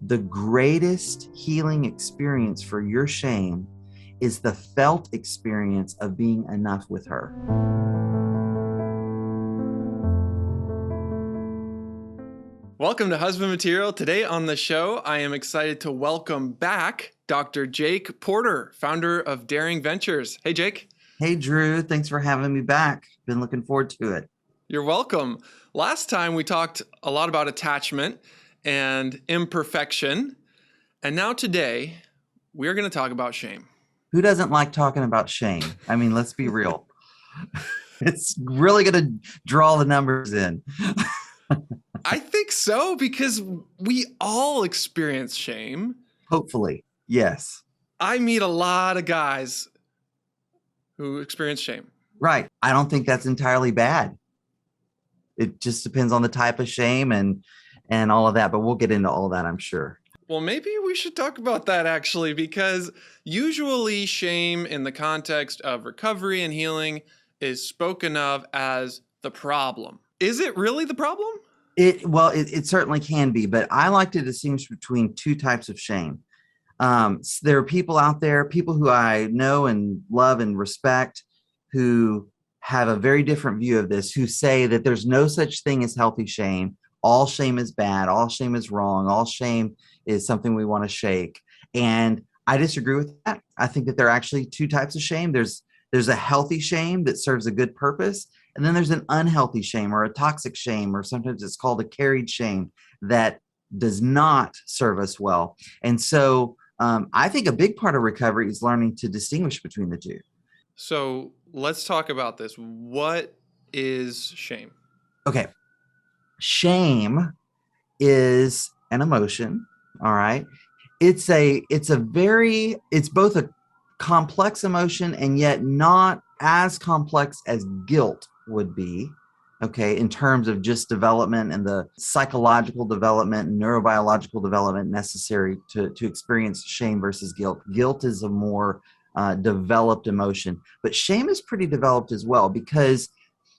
The greatest healing experience for your shame is the felt experience of being enough with her. Welcome to Husband Material. Today on the show, I am excited to welcome back Dr. Jake Porter, founder of Daring Ventures. Hey, Jake. Hey, Drew. Thanks for having me back. Been looking forward to it. You're welcome. Last time we talked a lot about attachment and imperfection. And now today, we're going to talk about shame. Who doesn't like talking about shame? I mean, let's be real. It's really going to draw the numbers in. I think so, because we all experience shame. Hopefully, yes. I meet a lot of guys who experience shame. Right. I don't think that's entirely bad. It just depends on the type of shame and all of that, but we'll get into all that, I'm sure. Well, maybe we should talk about that actually, because usually shame in the context of recovery and healing is spoken of as the problem. Is it really the problem? It certainly can be, but I like to distinguish between two types of shame. There are people out there, people who I know and love and respect, who have a very different view of this, who say that there's no such thing as healthy shame. All shame is bad. All shame is wrong. All shame is something we want to shake. And I disagree with that. I think that there are actually two types of shame. There's a healthy shame that serves a good purpose. And then there's an unhealthy shame or a toxic shame, or sometimes it's called a carried shame that does not serve us well. And so I think a big part of recovery is learning to distinguish between the two. So let's talk about this. What is shame? Okay. Shame is an emotion. All right. It's both a complex emotion and yet not as complex as guilt would be. Okay. In terms of just development and the psychological development and neurobiological development necessary to experience shame versus guilt. Guilt is a more developed emotion, but shame is pretty developed as well, because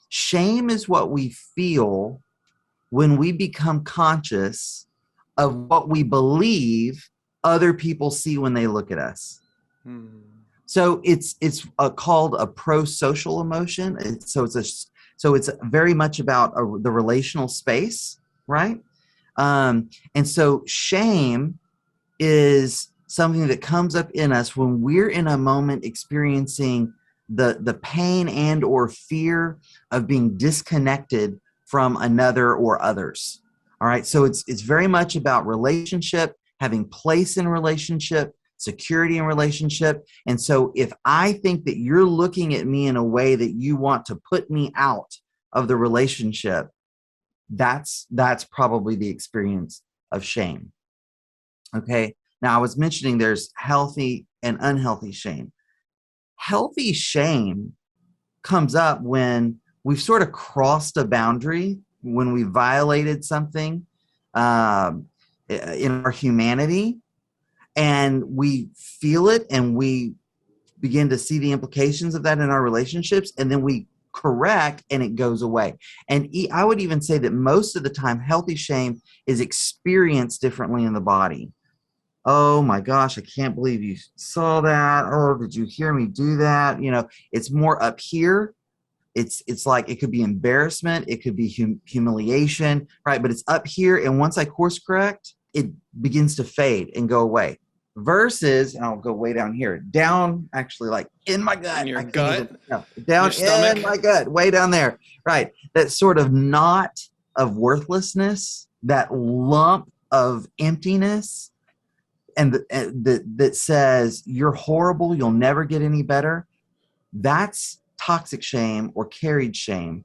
shame is what we feel when we become conscious of what we believe other people see when they look at us. So it's called a pro-social emotion. So it's very much about the relational space, right? And so shame is something that comes up in us when we're in a moment experiencing the pain and or fear of being disconnected from another or others. All right. So it's very much about relationship, having place in relationship, security in relationship. And so if I think that you're looking at me in a way that you want to put me out of the relationship, that's probably the experience of shame. Okay. Now, I was mentioning there's healthy and unhealthy shame. Healthy shame comes up when we've sort of crossed a boundary, when we violated something in our humanity, and we feel it and we begin to see the implications of that in our relationships, and then we correct and it goes away. And I would even say that most of the time, healthy shame is experienced differently in the body. Oh my gosh, I can't believe you saw that. Oh, did you hear me do that? It's more up here. It's like it could be embarrassment, it could be humiliation, right? But it's up here, and once I course correct, it begins to fade and go away. Versus, and I'll go way down here, down actually like in my gut. In your gut? Down your stomach? in my gut, way down there, right? That sort of knot of worthlessness, that lump of emptiness, and that says you're horrible, you'll never get any better. That's toxic shame or carried shame.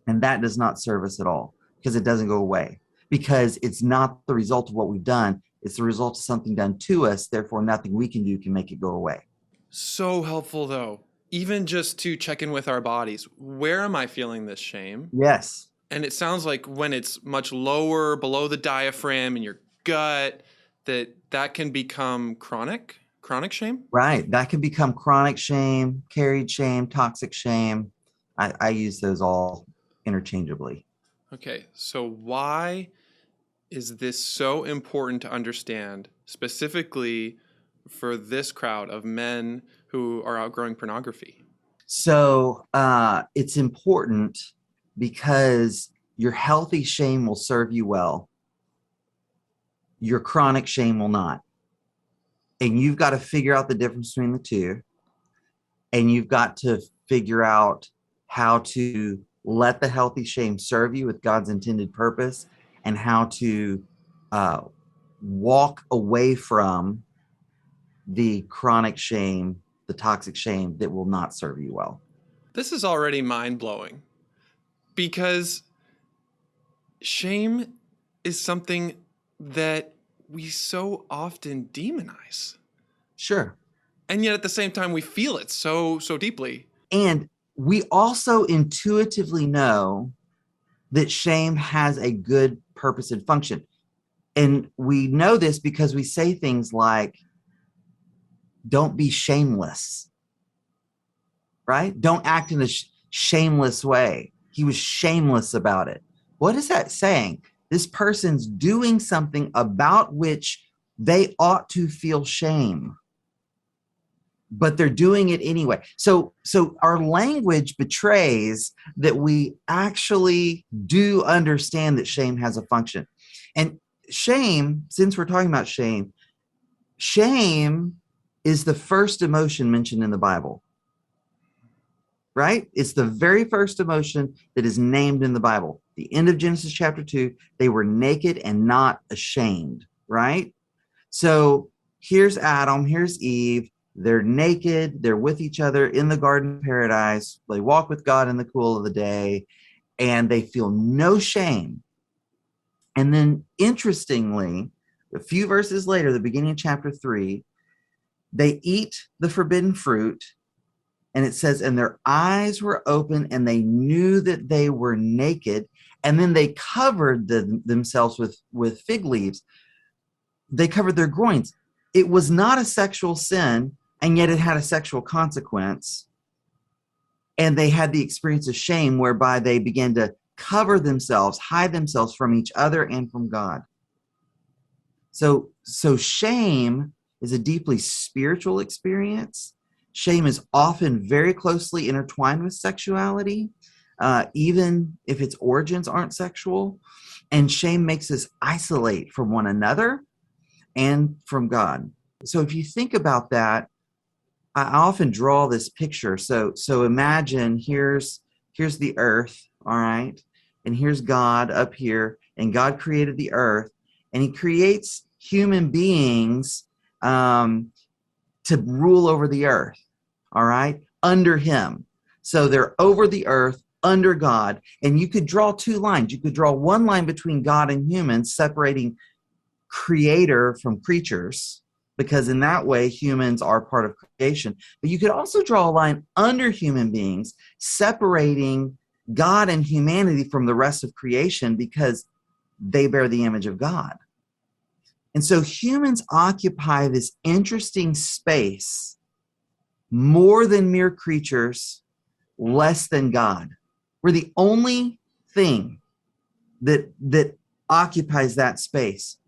And that does not serve us at all, because it doesn't go away, because it's not the result of what we've done. It's the result of something done to us. Therefore, nothing we can do can make it go away. So helpful though, even just to check in with our bodies. Where am I feeling this shame? Yes. And it sounds like when it's much lower below the diaphragm in your gut, that can become chronic shame. Right. That can become chronic shame, carried shame, toxic shame. I use those all interchangeably. Okay. So why is this so important to understand, specifically for this crowd of men who are outgrowing pornography? So it's important because your healthy shame will serve you well. Your chronic shame will not. And you've got to figure out the difference between the two. And you've got to figure out how to let the healthy shame serve you with God's intended purpose, and how to walk away from the chronic shame, the toxic shame that will not serve you well. This is already mind-blowing because shame is something that we so often demonize. Sure. And yet at the same time, we feel it so deeply. And we also intuitively know that shame has a good purpose and function. And we know this because we say things like, don't be shameless, right? Don't act in a shameless way. He was shameless about it. What is that saying? This person's doing something about which they ought to feel shame, but they're doing it anyway. So our language betrays that we actually do understand that shame has a function. And shame, since we're talking about shame is the first emotion mentioned in the Bible, right? It's the very first emotion that is named in the Bible. The end of Genesis chapter 2, they were naked and not ashamed, right? So here's Adam, here's Eve. They're naked. They're with each other in the Garden of Paradise. They walk with God in the cool of the day, and they feel no shame. And then, interestingly, a few verses later, the beginning of chapter 3, they eat the forbidden fruit, and it says, and their eyes were open, and they knew that they were naked, and then they covered themselves with fig leaves. They covered their groins. It was not a sexual sin, and yet it had a sexual consequence. And they had the experience of shame whereby they began to cover themselves, hide themselves from each other and from God. So shame is a deeply spiritual experience. Shame is often very closely intertwined with sexuality, even if its origins aren't sexual. And shame makes us isolate from one another and from God. So if you think about that, I often draw this picture. So imagine here's the earth, all right? And here's God up here, and God created the earth, and he creates human beings to rule over the earth, all right? Under him. So they're over the earth, under God, and you could draw two lines. You could draw one line between God and humans, separating creator from creatures, because in that way humans are part of creation. But you could also draw a line under human beings, separating God and humanity from the rest of creation, because they bear the image of God. And so humans occupy this interesting space, more than mere creatures, less than God. We're the only thing that occupies that space.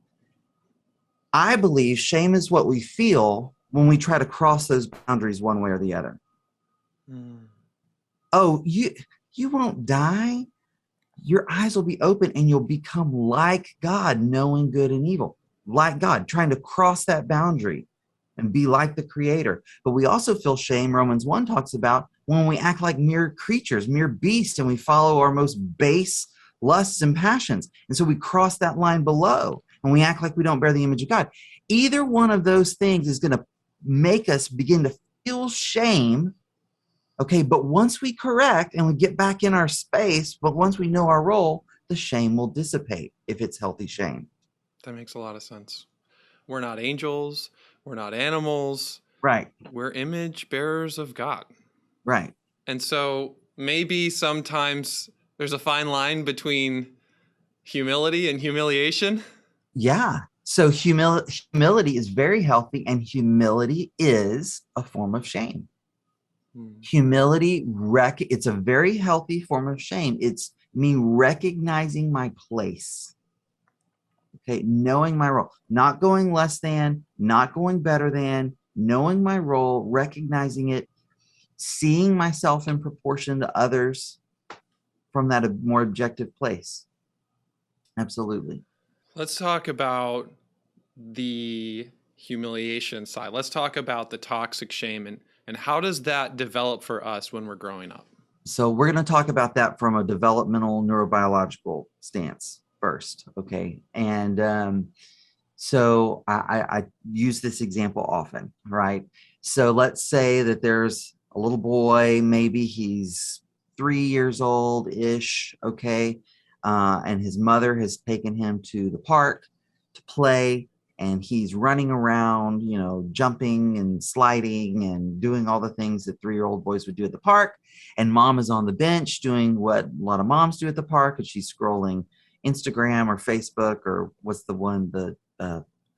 I believe shame is what we feel when we try to cross those boundaries one way or the other. Oh, you won't die. Your eyes will be open and you'll become like God, knowing good and evil. Like God, trying to cross that boundary and be like the Creator. But we also feel shame, Romans 1 talks about, when we act like mere creatures, mere beasts, and we follow our most base lusts and passions. And so we cross that line below, and we act like we don't bear the image of God. Either one of those things is going to make us begin to feel shame, okay? But once we correct and we get back in our space, but once we know our role, the shame will dissipate if it's healthy shame. That makes a lot of sense. We're not angels. We're not animals. Right. We're image bearers of God. Right. And so maybe sometimes there's a fine line between humility and humiliation. Yeah. So humility is very healthy, and humility is a form of shame. Humility, it's a very healthy form of shame. It's me recognizing my place. Okay, knowing my role, not going less than, not going better than, knowing my role, recognizing it, seeing myself in proportion to others from that more objective place. Absolutely. Let's talk about the humiliation side. Let's talk about the toxic shame and how does that develop for us when we're growing up? So we're going to talk about that from a developmental neurobiological stance first. Okay. And so I use this example often, right? So let's say that there's a little boy, maybe he's 3 years old ish. Okay. And his mother has taken him to the park to play, and he's running around, jumping and sliding and doing all the things that 3-year-old boys would do at the park. And mom is on the bench doing what a lot of moms do at the park, and she's scrolling Instagram or Facebook or what's the one, the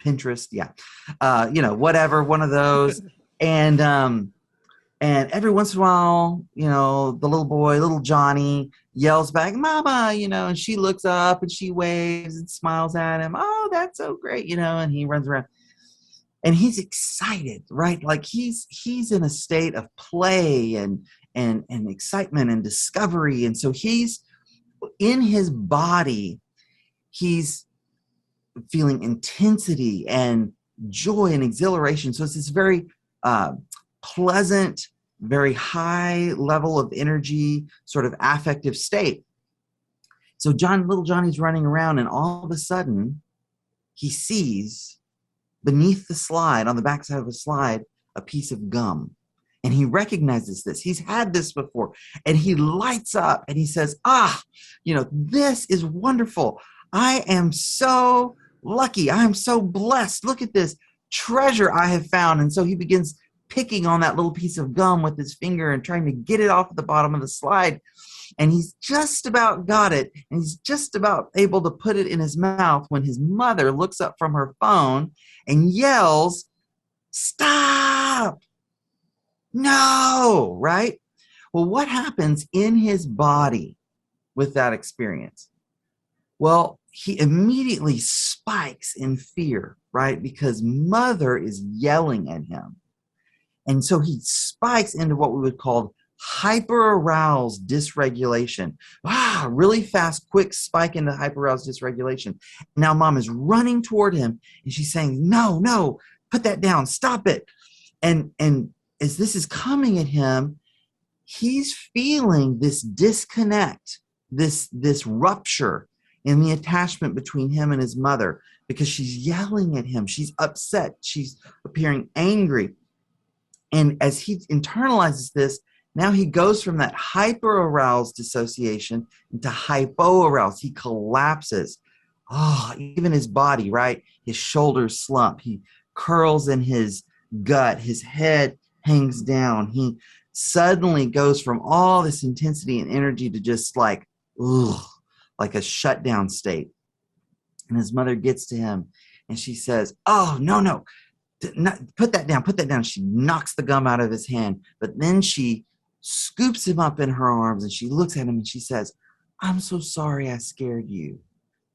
Pinterest, yeah, whatever, one of those. And every once in a while, the little boy, little Johnny, yells back, "Mama," and she looks up and she waves and smiles at him. "Oh, that's so great," and he runs around. And he's excited, right? Like he's in a state of play and excitement and discovery. And so he's in his body, he's feeling intensity and joy and exhilaration. So it's this very pleasant, very high level of energy, sort of affective state. So little Johnny's running around, and all of a sudden he sees beneath the slide, on the backside of a slide, a piece of gum. And he recognizes this. He's had this before. And he lights up and he says, this is wonderful. I am so lucky. I am so blessed. Look at this treasure I have found. And so he begins picking on that little piece of gum with his finger and trying to get it off the bottom of the slide. And he's just about got it. And he's just about able to put it in his mouth when his mother looks up from her phone and yells, "Stop! No!" Right? Well, what happens in his body with that experience? Well, he immediately spikes in fear, right? Because mother is yelling at him. And so he spikes into what we would call hyperaroused dysregulation. Wow, really fast, quick spike into hyperaroused dysregulation. Now mom is running toward him and she's saying, "No, put that down, stop it." And as this is coming at him, he's feeling this disconnect, this rupture in the attachment between him and his mother, because she's yelling at him. She's upset. She's appearing angry. And as he internalizes this, now he goes from that hyper-aroused dissociation into hypo-aroused. He collapses. Oh, even his body, right? His shoulders slump. He curls in his gut. His head hangs down. He suddenly goes from all this intensity and energy to just like a shutdown state. And his mother gets to him and she says, "Oh, no. Put that down. She knocks the gum out of his hand, but then she scoops him up in her arms and she looks at him and she says, "I'm so sorry I scared you.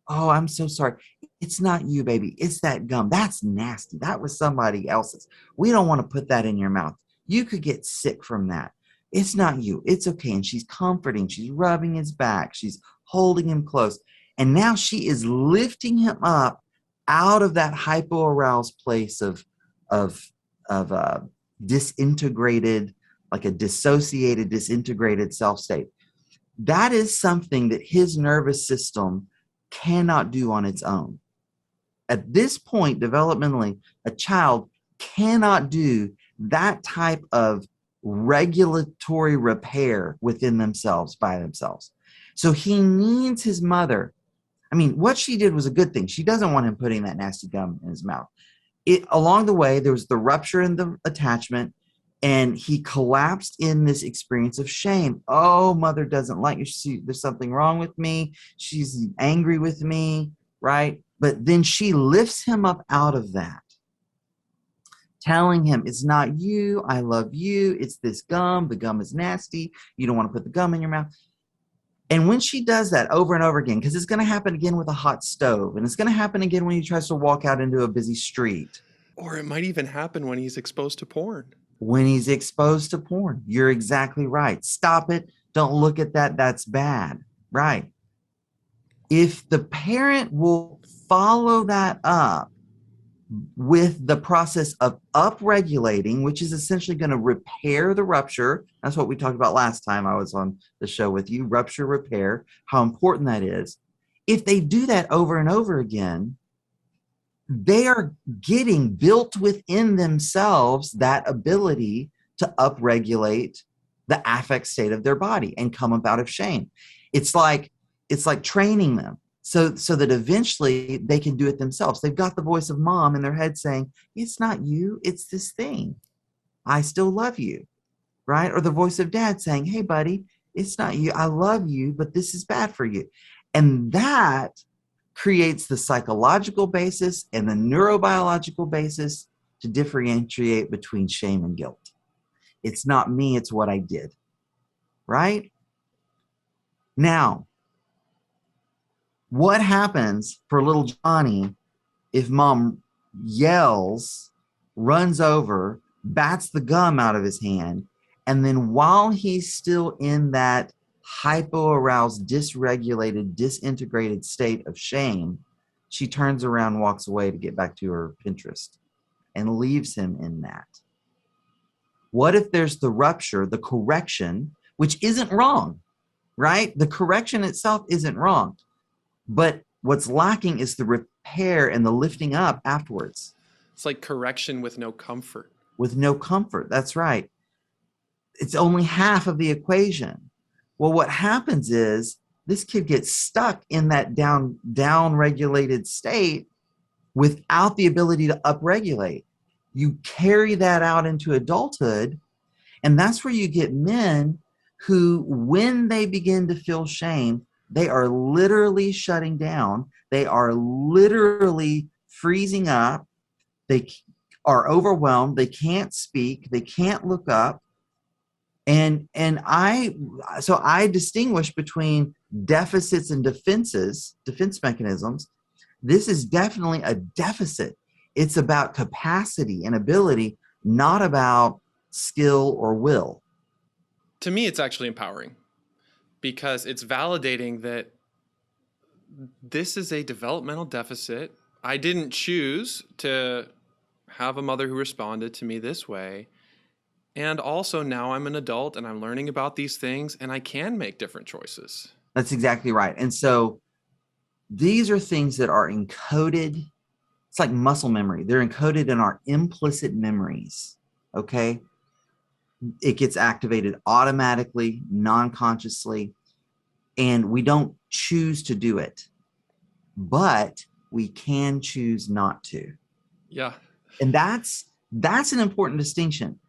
Oh, I'm so sorry. It's not you, baby. It's that gum. That's nasty. That was somebody else's. We don't want to put that in your mouth. You could get sick from that. It's not you. It's okay." And she's comforting. She's rubbing his back. She's holding him close. And now she is lifting him up out of that hypoaroused place of disintegrated, like a dissociated, disintegrated self state. That is something that his nervous system cannot do on its own. At this point, developmentally, a child cannot do that type of regulatory repair within themselves by themselves. So he needs his mother. I mean, what she did was a good thing. She doesn't want him putting that nasty gum in his mouth. Along the way, there was the rupture in the attachment, and he collapsed in this experience of shame. Oh, mother doesn't like you. There's something wrong with me. She's angry with me, right? But then she lifts him up out of that, telling him, "It's not you. I love you. It's this gum. The gum is nasty. You don't want to put the gum in your mouth." And when she does that over and over again, because it's going to happen again with a hot stove, and it's going to happen again when he tries to walk out into a busy street, Or it might even happen when he's exposed to porn. when he's exposed to porn. You're exactly right. Stop it. Don't look at that. That's bad. Right. If the parent will follow that up with the process of upregulating, which is essentially going to repair the rupture. That's what we talked about last time I was on the show with you, rupture repair, how important that is. If they do that over and over again, they are getting built within themselves that ability to upregulate the affect state of their body and come up out of shame. It's like training them so that eventually they can do it themselves. They've got the voice of mom in their head saying, it's not you, it's this thing. I still love you, right? Or the voice of dad saying, hey, buddy, it's not you. I love you, but this is bad for you. And that creates the psychological basis and the neurobiological basis to differentiate between shame and guilt. It's not me, it's what I did, right? Now, what happens for little Johnny if mom yells, runs over, bats the gum out of his hand, and then while he's still in that hypo-aroused, dysregulated, disintegrated state of shame, she turns around, walks away to get back to her Pinterest and leaves him in that? What if there's the rupture, the correction, which isn't wrong, right? The correction itself isn't wrong. But what's lacking is the repair and the lifting up afterwards. It's like correction with no comfort. With no comfort. That's right. It's only half of the equation. Well, what happens is this kid gets stuck in that down regulated state without the ability to upregulate. You carry that out into adulthood, and that's where you get men who, when they begin to feel shame, they are literally shutting down. They are literally freezing up. They are overwhelmed. They can't speak. They can't look up. And I distinguish between deficits and defense mechanisms. This is definitely a deficit. It's about capacity and ability, not about skill or will. To me, it's actually empowering, because it's validating that this is a developmental deficit. I didn't choose to have a mother who responded to me this way. And also now I'm an adult and I'm learning about these things and I can make different choices. That's exactly right. And so these are things that are encoded. It's like muscle memory. They're encoded in our implicit memories. Okay. It gets activated automatically, non-consciously, and we don't choose to do it, but we can choose not to. Yeah. And that's an important distinction.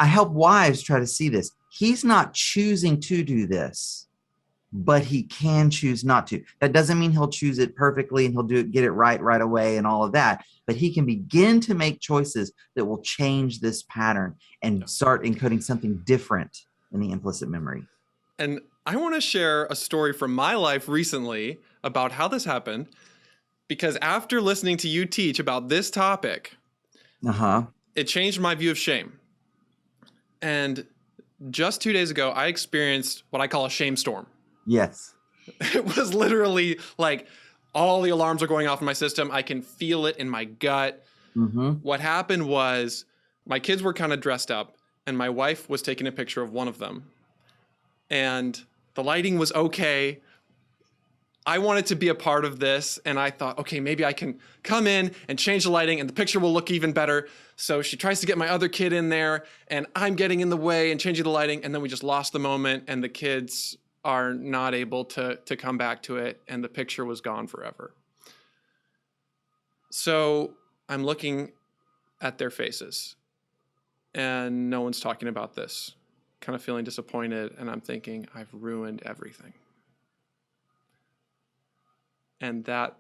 I help wives try to see this. He's not choosing to do this, but he can choose not to. That doesn't mean he'll choose it perfectly and he'll get it right away and all of that, but he can begin to make choices that will change this pattern and start encoding something different in the implicit memory. And I want to share a story from my life recently about how this happened, because after listening to you teach about this topic, it changed my view of shame. And just 2 days ago, I experienced what I call a shame storm. Yes. It was literally like all the alarms are going off in my system. I can feel it in my gut. Mm-hmm. What happened was my kids were kind of dressed up and my wife was taking a picture of one of them. And the lighting was okay. I wanted to be a part of this. And I thought, okay, maybe I can come in and change the lighting and the picture will look even better. So she tries to get my other kid in there and I'm getting in the way and changing the lighting. And then we just lost the moment and the kids are not able to come back to it, and the picture was gone forever. So I'm looking at their faces, and no one's talking about this, kind of feeling disappointed, and I'm thinking, I've ruined everything. And that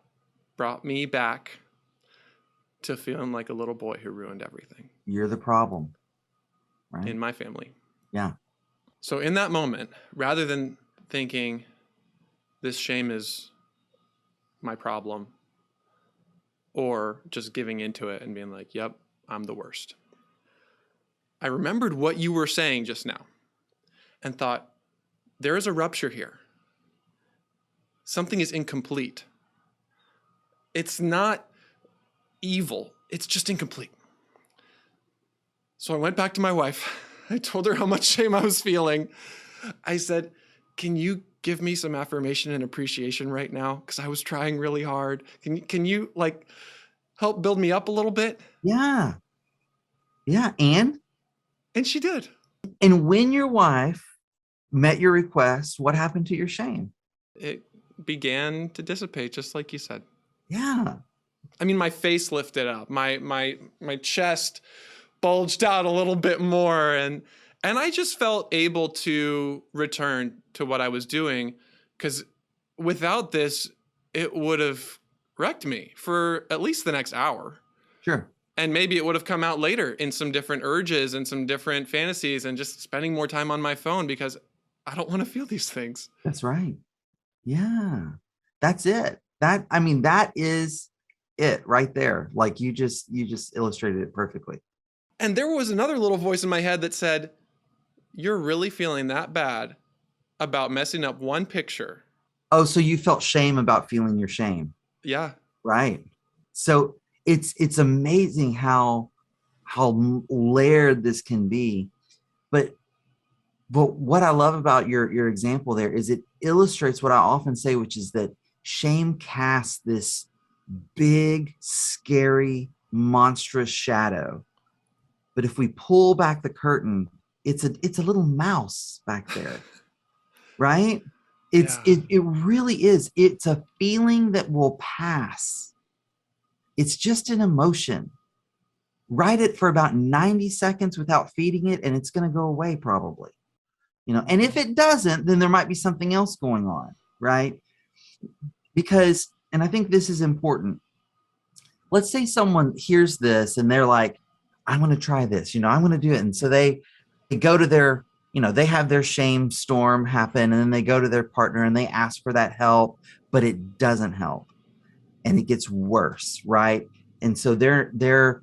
brought me back to feeling like a little boy who ruined everything. You're the problem, right? In my family. Yeah. So in that moment, rather than thinking this shame is my problem, or just giving into it and being like, yep, I'm the worst. I remembered what you were saying just now and thought, there is a rupture here. Something is incomplete. It's not evil, it's just incomplete. So I went back to my wife. I told her how much shame I was feeling. I said, can you give me some affirmation and appreciation right now? Because I was trying really hard. Can you like help build me up a little bit? Yeah. Yeah. And she did. And when your wife met your request, what happened to your shame? It began to dissipate, just like you said. Yeah. I mean, my face lifted up. My chest bulged out a little bit more, and I just felt able to return to what I was doing, because without this, it would have wrecked me for at least the next hour. Sure. And maybe it would have come out later in some different urges and some different fantasies and just spending more time on my phone because I don't want to feel these things. That's right. Yeah. That's it. That is it right there. Like you just illustrated it perfectly. And there was another little voice in my head that said, you're really feeling that bad about messing up one picture? Oh, so you felt shame about feeling your shame. Yeah. Right. So it's amazing how layered this can be. But what I love about your example there is it illustrates what I often say, which is that shame casts this big, scary, monstrous shadow. But if we pull back the curtain, it's a little mouse back there. Right? It really is. It's a feeling that will pass. It's just an emotion. Write it for about 90 seconds without feeding it, and it's going to go away probably. And if it doesn't, then there might be something else going on, right? Because, and I think this is important. Let's say someone hears this and they're like, I'm going to try this, I'm going to do it. And so they go to their, they have their shame storm happen, and then they go to their partner and they ask for that help, but it doesn't help. And it gets worse, right? And so their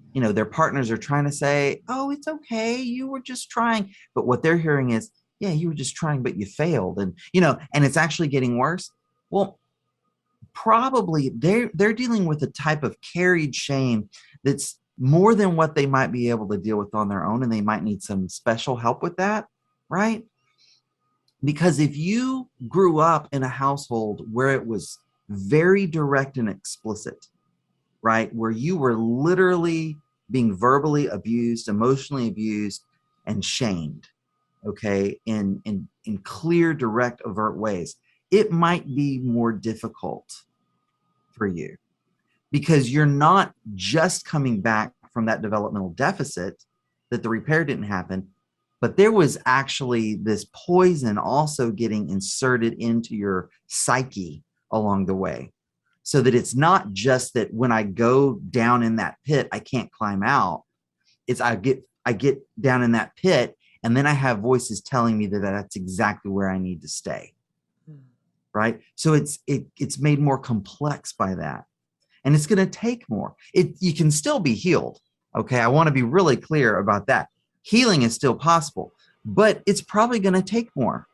partners are trying to say, oh, it's okay, you were just trying. But what they're hearing is, yeah, you were just trying, but you failed. And, and it's actually getting worse. Well, probably they're dealing with a type of carried shame that's more than what they might be able to deal with on their own. And they might need some special help with that, right? Because if you grew up in a household where it was very direct and explicit, right? Where you were literally being verbally abused, emotionally abused, and shamed, okay, in clear, direct, overt ways, it might be more difficult for you because you're not just coming back from that developmental deficit that the repair didn't happen, but there was actually this poison also getting inserted into your psyche along the way. So that it's not just that when I go down in that pit, I can't climb out. It's I get down in that pit, and then I have voices telling me that that's exactly where I need to stay. Right? So it's made more complex by that. And it's going to take more. You can still be healed. Okay. I want to be really clear about that. Healing is still possible, but it's probably going to take more,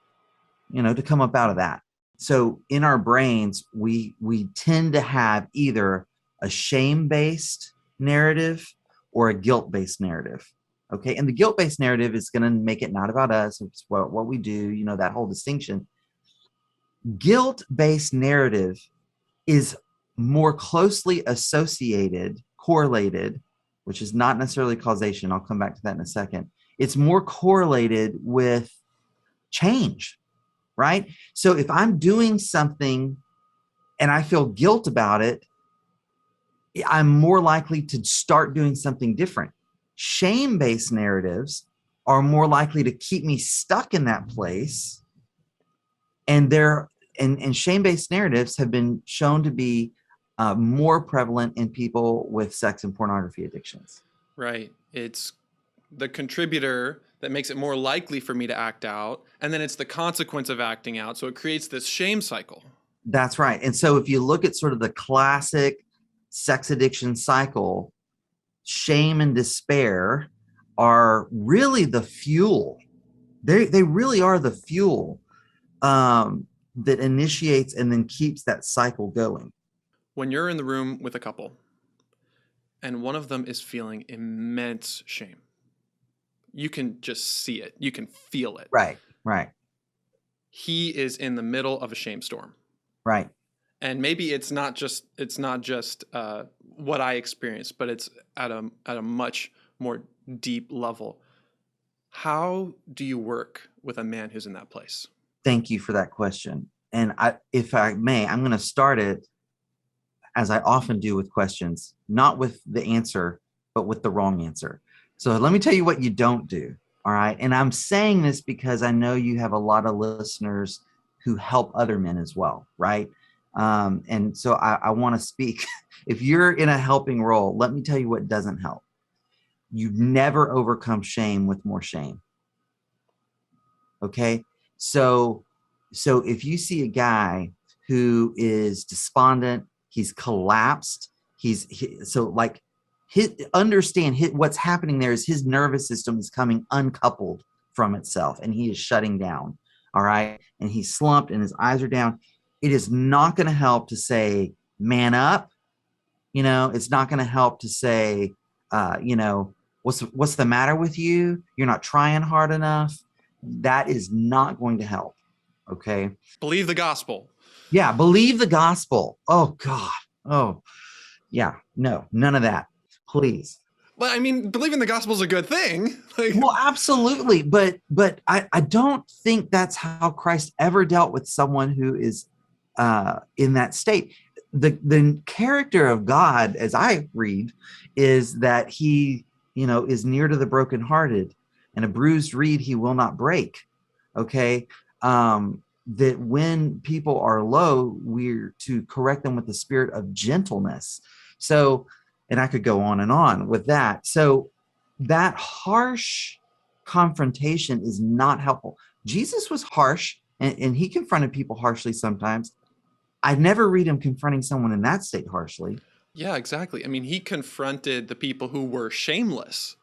to come up out of that. So in our brains, we tend to have either a shame-based narrative or a guilt-based narrative. Okay. And the guilt-based narrative is going to make it not about us. It's what we do, that whole distinction. Guilt-based narrative is more closely correlated, which is not necessarily causation. I'll come back to that in a second. It's more correlated with change, right? So if I'm doing something and I feel guilt about it, I'm more likely to start doing something different. Shame-based narratives are more likely to keep me stuck in that place. And shame-based narratives have been shown to be more prevalent in people with sex and pornography addictions. Right. It's the contributor that makes it more likely for me to act out. And then it's the consequence of acting out. So it creates this shame cycle. That's right. And so if you look at sort of the classic sex addiction cycle, shame and despair are really the fuel. They really are the fuel that initiates and then keeps that cycle going. When you're in the room with a couple and one of them is feeling immense shame, you can just see it. You can feel it. Right, right. He is in the middle of a shame storm. Right. And maybe it's not just what I experienced, but it's at a much more deep level. How do you work with a man who's in that place? Thank you for that question. And if I may, I'm going to start it as I often do with questions, not with the answer, but with the wrong answer. So let me tell you what you don't do. All right. And I'm saying this because I know you have a lot of listeners who help other men as well. Right. And so I want to speak. If you're in a helping role, let me tell you what doesn't help. You never overcome shame with more shame. Okay. So if you see a guy who is despondent, he's collapsed, what's happening there is his nervous system is coming uncoupled from itself and he is shutting down. All right. And he's slumped and his eyes are down. It is not going to help to say, man up. It's not going to help to say, what's the matter with you? You're not trying hard enough. That is not going to help. Okay. Believe the gospel. Yeah. Believe the gospel. Oh God. Oh yeah. No, none of that. Please. But I mean, believing the gospel is a good thing. Well, absolutely. But I don't think that's how Christ ever dealt with someone who is in that state. The character of God, as I read, is that he, is near to the brokenhearted, and a bruised reed he will not break. Okay. That when people are low, we're to correct them with the spirit of gentleness. So, and I could go on with that. So that harsh confrontation is not helpful. Jesus was harsh and he confronted people harshly sometimes. I never read him confronting someone in that state harshly. Yeah, exactly. I mean, he confronted the people who were shameless,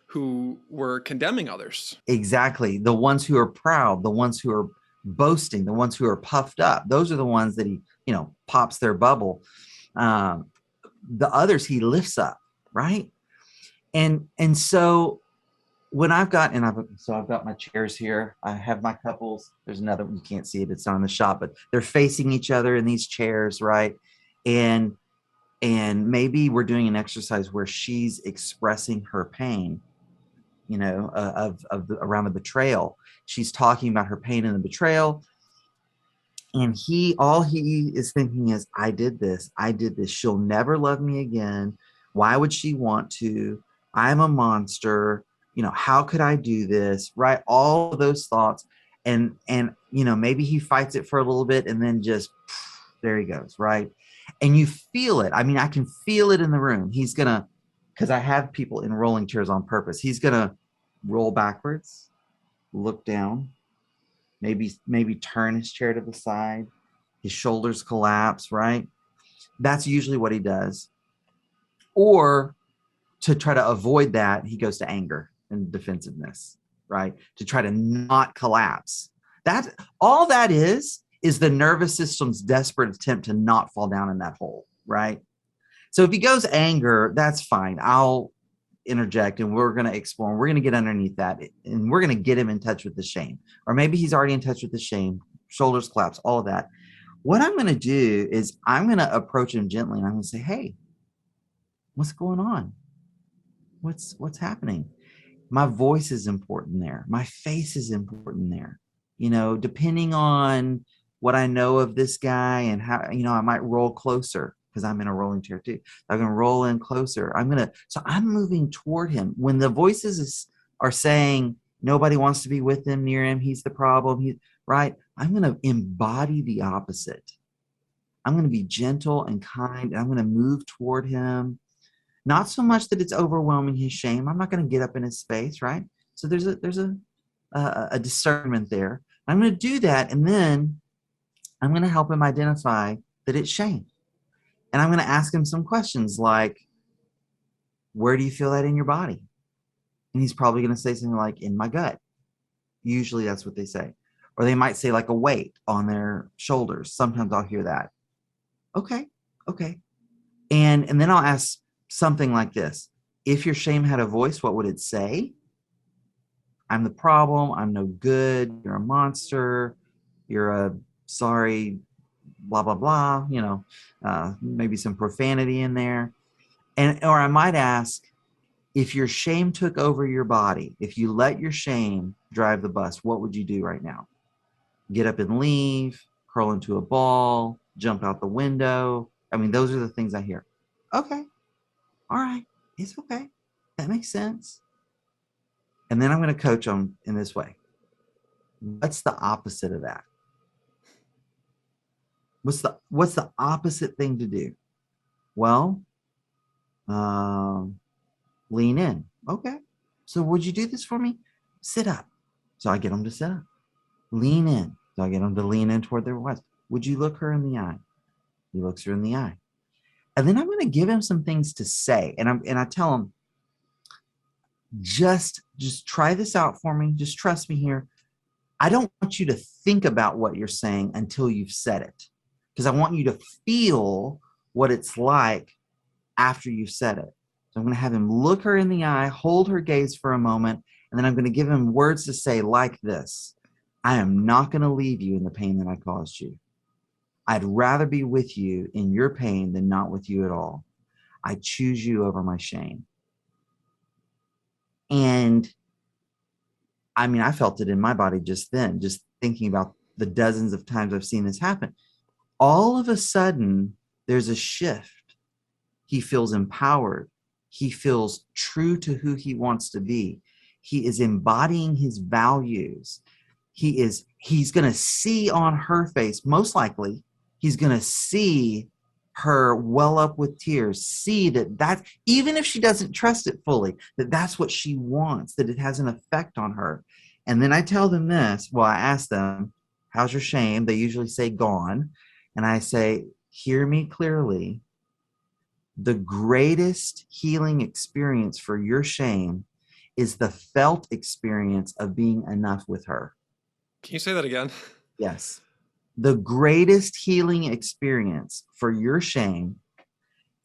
who were condemning others. Exactly. The ones who are proud, the ones who are boasting, the ones who are puffed up. Those are the ones that he, pops their bubble. The others he lifts up, right? And so when I've got my chairs here. I have my couples. There's another one. You can't see it. It's not in the shot, but they're facing each other in these chairs, right? And maybe we're doing an exercise where she's expressing her pain, around the betrayal. She's talking about her pain in the betrayal. And all he is thinking is, I did this. She'll never love me again. Why would she want to? I'm a monster. How could I do this? Right. All of those thoughts. And maybe he fights it for a little bit and then just, there he goes. Right. And you feel it. I mean, I can feel it in the room. He's going to, because I have people in rolling chairs on purpose. He's going to roll backwards, look down, maybe turn his chair to the side. His shoulders collapse, right? That's usually what he does. Or to try to avoid that, he goes to anger and defensiveness, right? To try to not collapse. All that is the nervous system's desperate attempt to not fall down in that hole, right? So if he goes anger, that's fine. I'll interject and we're going to explore. We're going to get underneath that and we're going to get him in touch with the shame. Or maybe he's already in touch with the shame, shoulders collapse, all of that. What I'm going to do is I'm going to approach him gently and I'm going to say, hey, what's going on? What's happening? My voice is important there. My face is important there. Depending on what I know of this guy and how, I might roll closer because I'm in a rolling chair too. I'm going to roll in closer. So I'm moving toward him. When the voices are saying nobody wants to be with him, near him, he's the problem, right? I'm going to embody the opposite. I'm going to be gentle and kind, and I'm going to move toward him. Not so much that it's overwhelming his shame. I'm not going to get up in his face, right? So there's a discernment there. I'm going to do that, and then I'm going to help him identify that it's shame. And I'm going to ask him some questions like, where do you feel that in your body? And he's probably going to say something like, in my gut. Usually that's what they say. Or they might say like a weight on their shoulders. Sometimes I'll hear that. Okay, okay. And then I'll ask something like this. If your shame had a voice, what would it say? I'm the problem. I'm no good. You're a monster. You're a sorry, blah, blah, blah. Maybe some profanity in there. Or I might ask, if your shame took over your body, if you let your shame drive the bus, what would you do right now? Get up and leave, curl into a ball, jump out the window. I mean, those are the things I hear. Okay. All right. It's okay. That makes sense. And then I'm going to coach them in this way. What's the opposite of that? What's the opposite thing to do? Well, lean in. Okay. So would you do this for me? Sit up. So I get them to sit up. Lean in. So I get them to lean in toward their wife. Would you look her in the eye? He looks her in the eye. And then I'm going to give him some things to say. And I tell him, just try this out for me. Just trust me here. I don't want you to think about what you're saying until you've said it, because I want you to feel what it's like after you've said it. So I'm going to have him look her in the eye, hold her gaze for a moment, and then I'm going to give him words to say like this. I am not going to leave you in the pain that I caused you. I'd rather be with you in your pain than not with you at all. I choose you over my shame. And I mean, I felt it in my body just then, just thinking about the dozens of times I've seen this happen. All of a sudden, there's a shift. He feels empowered. He feels true to who he wants to be. He is embodying his values. He's going to see on her face, most likely, he's going to see her well up with tears, see that even if she doesn't trust it fully, that's what she wants, that it has an effect on her. And then I tell them this. Well, I ask them, how's your shame? They usually say gone. And I say, hear me clearly. The greatest healing experience for your shame is the felt experience of being enough with her. Can you say that again? Yes. The greatest healing experience for your shame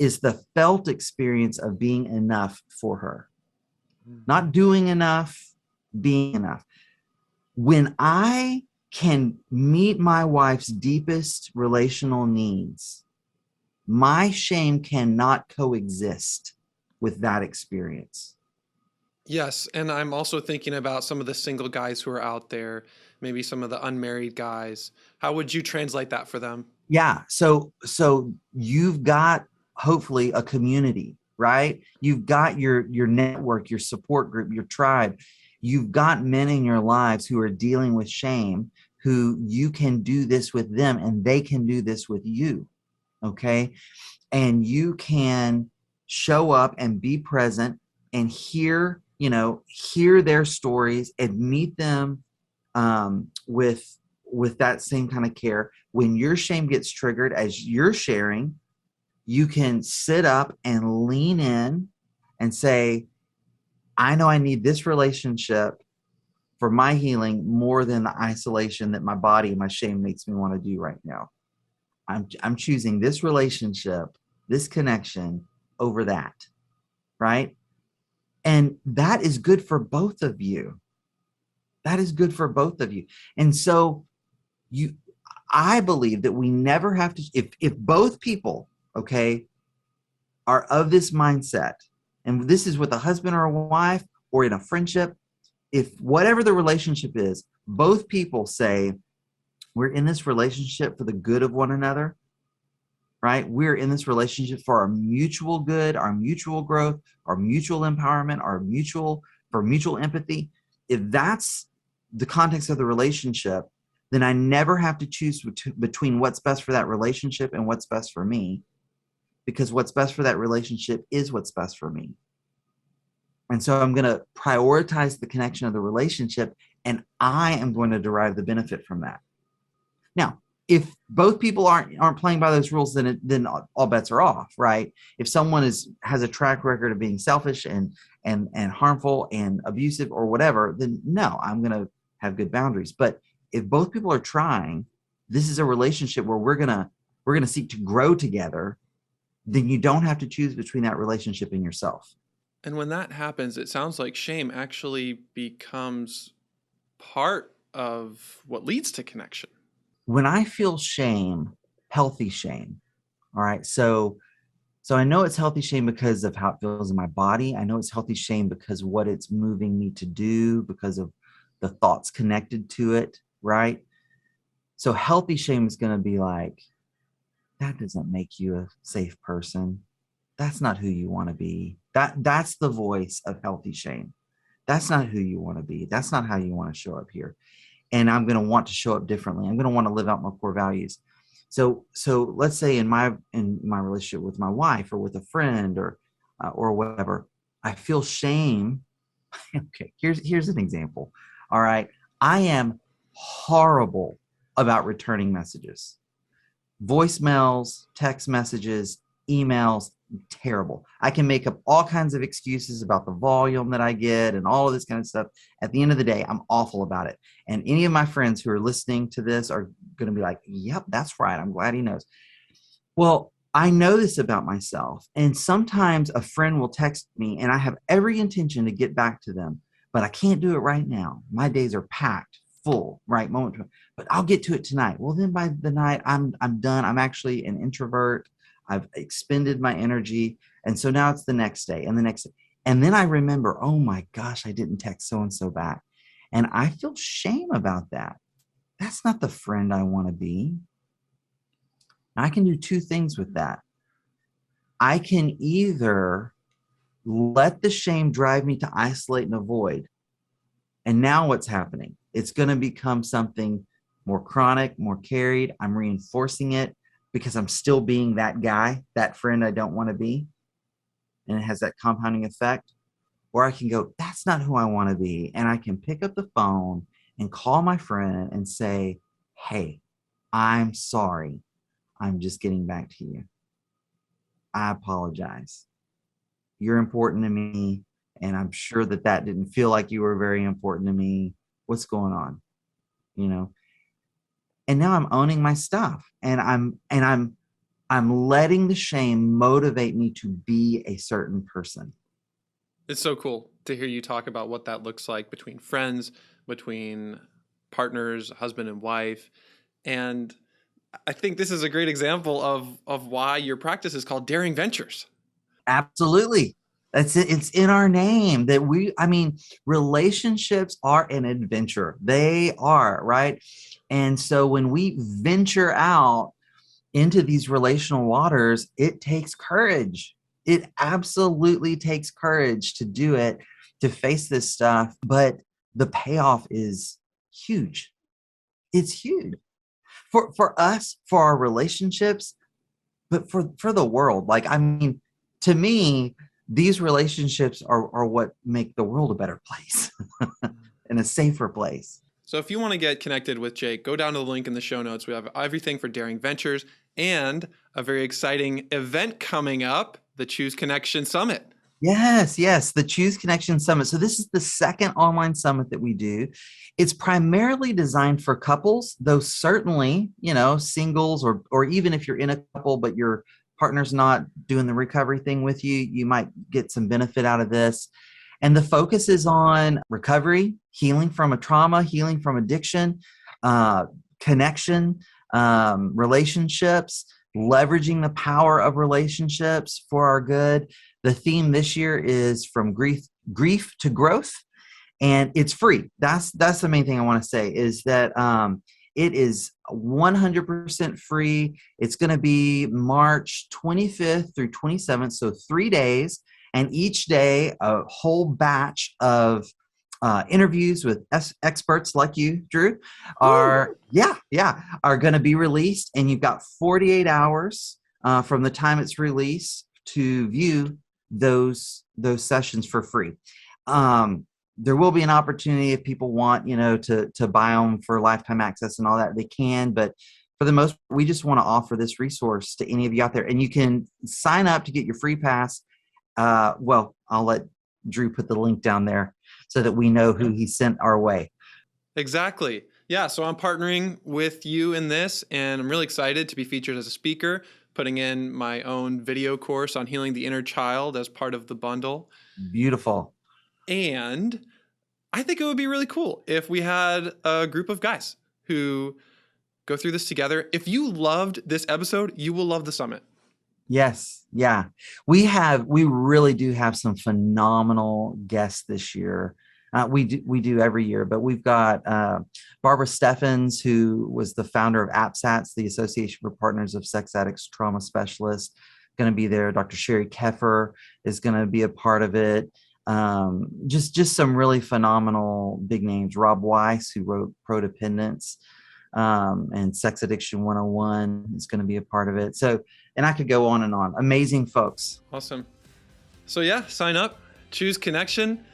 is the felt experience of being enough for her. Not doing enough, being enough. When I can meet my wife's deepest relational needs, my shame cannot coexist with that experience. Yes, and I'm also thinking about some of the single guys who are out there, maybe some of the unmarried guys. How would you translate that for them? Yeah, so you've got hopefully a community, right? You've got your network, your support group, your tribe. You've got men in your lives who are dealing with shame, who you can do this with them and they can do this with you, okay? And you can show up and be present and hear their stories and meet them with that same kind of care. When your shame gets triggered as you're sharing, you can sit up and lean in and say, I know I need this relationship for my healing more than the isolation that my body and my shame makes me want to do right now. I'm choosing this relationship, this connection over that, right? And that is good for both of you. That is good for both of you. And so I believe that we never have to, if both people, okay, are of this mindset, and this is with a husband or a wife or in a friendship, if whatever the relationship is, both people say, we're in this relationship for the good of one another, right? We're in this relationship for our mutual good, our mutual growth, our mutual empowerment, for mutual empathy. If that's the context of the relationship, then I never have to choose between what's best for that relationship and what's best for me. because what's best for that relationship is what's best for me. And so I'm going to prioritize the connection of the relationship, and I am going to derive the benefit from that. Now, if both people aren't playing by those rules, then all bets are off, right? If someone has a track record of being selfish and harmful and abusive or whatever, then no, I'm going to have good boundaries. But if both people are trying, this is a relationship where we're gonna seek to grow together, then you don't have to choose between that relationship and yourself. And when that happens, it sounds like shame actually becomes part of what leads to connection. When I feel shame, healthy shame, all right, so I know it's healthy shame because of how it feels in my body. I know it's healthy shame because what it's moving me to do, because of the thoughts connected to it, right? So healthy shame is going to be like, that doesn't make you a safe person. That's not who you want to be. That's the voice of healthy shame. That's not who you want to be. That's not how you want to show up here. And I'm going to want to show up differently. I'm going to want to live out my core values. So let's say in my relationship with my wife or with a friend or whatever, I feel shame. Okay, here's an example. All right, I am horrible about returning messages, voicemails, text messages, emails. Terrible. I can make up all kinds of excuses about the volume that I get and all of this kind of stuff. At the end of the day, I'm awful about it. And any of my friends who are listening to this are going to be like, yep, that's right. I'm glad he knows. Well, I know this about myself. And sometimes a friend will text me and I have every intention to get back to them, but I can't do it right now. My days are packed full, right? But I'll get to it tonight. Well, then by the night, I'm done. I'm actually an introvert. I've expended my energy. And so now it's the next day and the next day. And then I remember, oh my gosh, I didn't text so-and-so back. And I feel shame about that. That's not the friend I want to be. I can do two things with that. I can either let the shame drive me to isolate and avoid. And now what's happening? It's going to become something more chronic, more carried. I'm reinforcing it because I'm still being that guy, that friend I don't want to be. And it has that compounding effect. Or I can go, that's not who I want to be. And I can pick up the phone and call my friend and say, hey, I'm sorry. I'm just getting back to you. I apologize. You're important to me. And I'm sure that didn't feel like you were very important to me. What's going on? You know? And now I'm owning my stuff, and I'm letting the shame motivate me to be a certain person. It's so cool to hear you talk about what that looks like between friends, between partners, husband and wife. And I think this is a great example of why your practice is called Daring Ventures. Absolutely. That's it. It's in our name relationships are an adventure. They are, right? And so when we venture out into these relational waters, it takes courage. It absolutely takes courage to do it, to face this stuff. But the payoff is huge. It's huge for us, for our relationships, but for the world. To me, these relationships are what make the world a better place and a safer place. So if you want to get connected with Jake, go down to the link in the show notes. We have everything for Daring Ventures and a very exciting event coming up, the Choose Connection Summit. Yes, the Choose Connection Summit. So this is the second online summit that we do. It's primarily designed for couples, though certainly, singles or even if you're in a couple, but your partner's not doing the recovery thing with you, you might get some benefit out of this. And the focus is on recovery, healing from a trauma, healing from addiction, connection, relationships, leveraging the power of relationships for our good. The theme this year is from grief to growth, and it's free. That's the main thing I want to say is that it is 100% free. It's going to be March 25th through 27th, so 3 days. And each day, a whole batch of interviews with experts like you, Drew, are going to be released. And you've got 48 hours from the time it's released to view those sessions for free. There will be an opportunity if people want, to buy them for lifetime access and all that, they can. But for the most, we just want to offer this resource to any of you out there, and you can sign up to get your free pass. Well, I'll let Drew put the link down there so that we know who he sent our way. Exactly. Yeah. So I'm partnering with you in this, and I'm really excited to be featured as a speaker, putting in my own video course on healing the inner child as part of the bundle. Beautiful. And I think it would be really cool if we had a group of guys who go through this together. If you loved this episode, you will love the summit. Yes. Yeah. We really do have some phenomenal guests this year. We do every year, but we've got Barbara Steffens, who was the founder of APSATS, the Association for Partners of Sex Addicts Trauma Specialists, going to be there. Dr. Sherry Keffer is going to be a part of it. Just some really phenomenal big names. Rob Weiss, who wrote Prodependence, and Sex Addiction 101 is going to be a part of it. So, and I could go on and on. Amazing folks. Awesome. So yeah, sign up, choose Connection.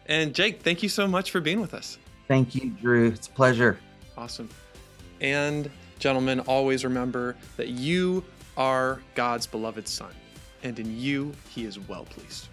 And Jake, thank you so much for being with us. Thank you, Drew. It's a pleasure. Awesome. And gentlemen, always remember that you are God's beloved son, and in you, he is well pleased.